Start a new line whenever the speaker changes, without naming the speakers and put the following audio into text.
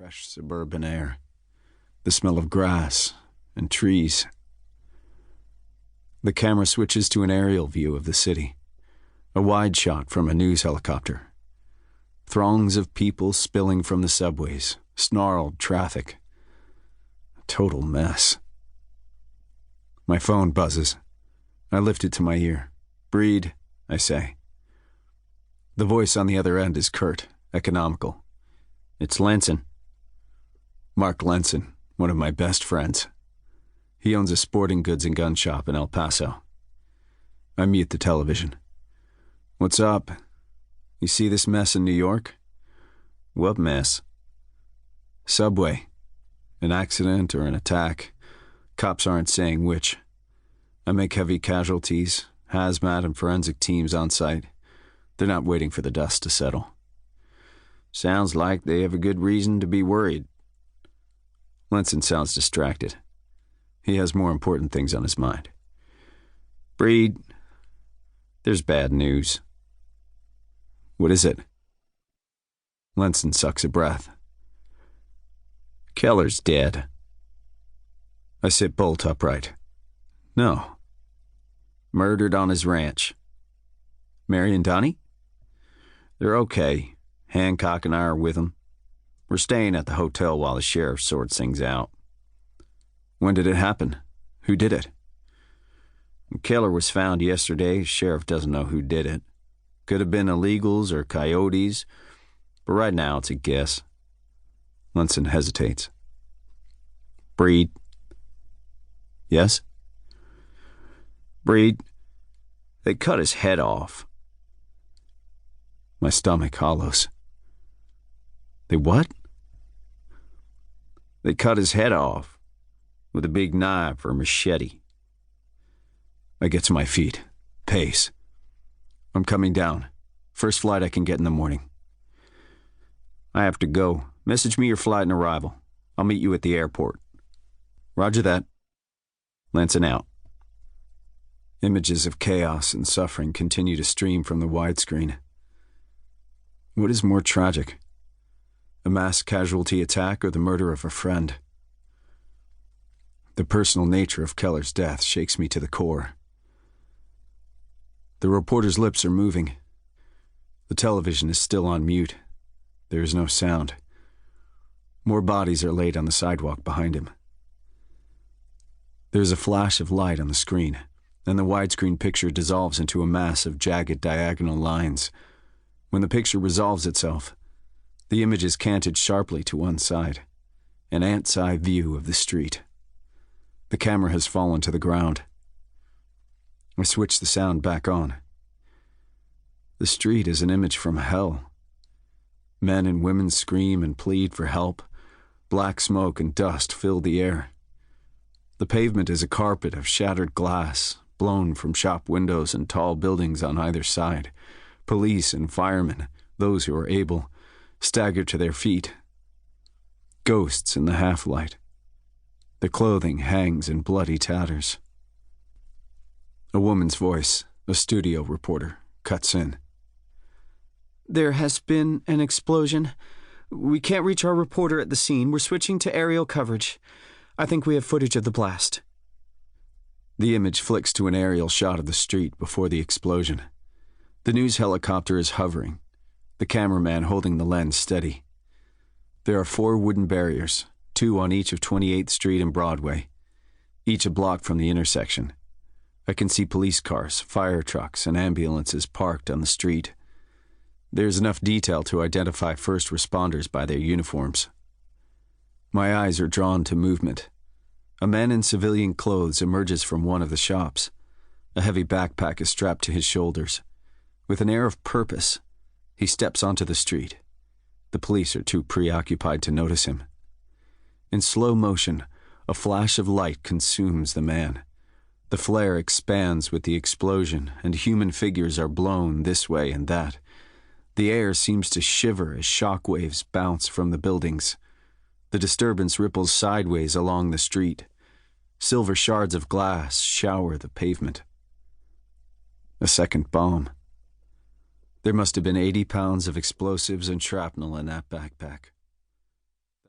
fresh suburban air, the smell of grass and trees. The camera switches to an aerial view of the city, a wide shot from a news helicopter. Throngs of people spilling from the subways, snarled traffic. A total mess. My phone buzzes. I lift it to my ear. "Breed," I say. The voice on the other end is curt, economical. "It's Lenson." Mark Lenson, one of my best friends. He owns a sporting goods and gun shop in El Paso. I mute the television. "What's up? You see this mess in New York?" "What mess?" "Subway. An accident or an attack. Cops aren't saying which. I make heavy casualties, hazmat and forensic teams on site. They're not waiting for the dust to settle." "Sounds like they have a good reason to be worried." Lenson sounds distracted. He has more important things on his mind. "Breed, there's bad news." "What is it?" Lenson sucks a breath. "Keller's dead." I sit bolt upright. "No." "Murdered on his ranch." "Mary and Donnie?" "They're okay. Hancock and I are with them. We're staying at the hotel while the sheriff sorts things out." "When did it happen? Who did it?" "Keller was found yesterday. Sheriff doesn't know who did it. Could have been illegals or coyotes, but right now it's a guess." Lenson hesitates. "Breed." "Yes?" "Breed, they cut his head off." My stomach hollows. "They what?" "They cut his head off with a big knife or machete." I get to my feet. Pace. "I'm coming down. First flight I can get in the morning." "I have to go. Message me your flight and arrival. I'll meet you at the airport." "Roger that." Lenson out. Images of chaos and suffering continue to stream from the widescreen. What is more tragic? A mass casualty attack or the murder of a friend? The personal nature of Keller's death shakes me to the core. The reporter's lips are moving. The television is still on mute. There is no sound. More bodies are laid on the sidewalk behind him. There is a flash of light on the screen, and the widescreen picture dissolves into a mass of jagged diagonal lines. When the picture resolves itself, the image is canted sharply to one side, an ant's eye view of the street. The camera has fallen to the ground. I switch the sound back on. The street is an image from hell. Men and women scream and plead for help. Black smoke and dust fill the air. The pavement is a carpet of shattered glass, blown from shop windows and tall buildings on either side. Police and firemen, those who are able, stagger to their feet. Ghosts in the half-light. The clothing hangs in bloody tatters. A woman's voice, a studio reporter, cuts in. "There has been an explosion. We can't reach our reporter at the scene. We're switching to aerial coverage. I think we have footage of the blast." The image flicks to an aerial shot of the street before the explosion. The news helicopter is hovering, the cameraman holding the lens steady. There are 4 wooden barriers, 2 on each of 28th Street and Broadway, each a block from the intersection. I can see police cars, fire trucks, and ambulances parked on the street. There's enough detail to identify first responders by their uniforms. My eyes are drawn to movement. A man in civilian clothes emerges from one of the shops. A heavy backpack is strapped to his shoulders. With an air of purpose, he steps onto the street. The police are too preoccupied to notice him. In slow motion, a flash of light consumes the man. The flare expands with the explosion, and human figures are blown this way and that. The air seems to shiver as shock waves bounce from the buildings. The disturbance ripples sideways along the street. Silver shards of glass shower the pavement. A second bomb. There must have been 80 pounds of explosives and shrapnel in that backpack.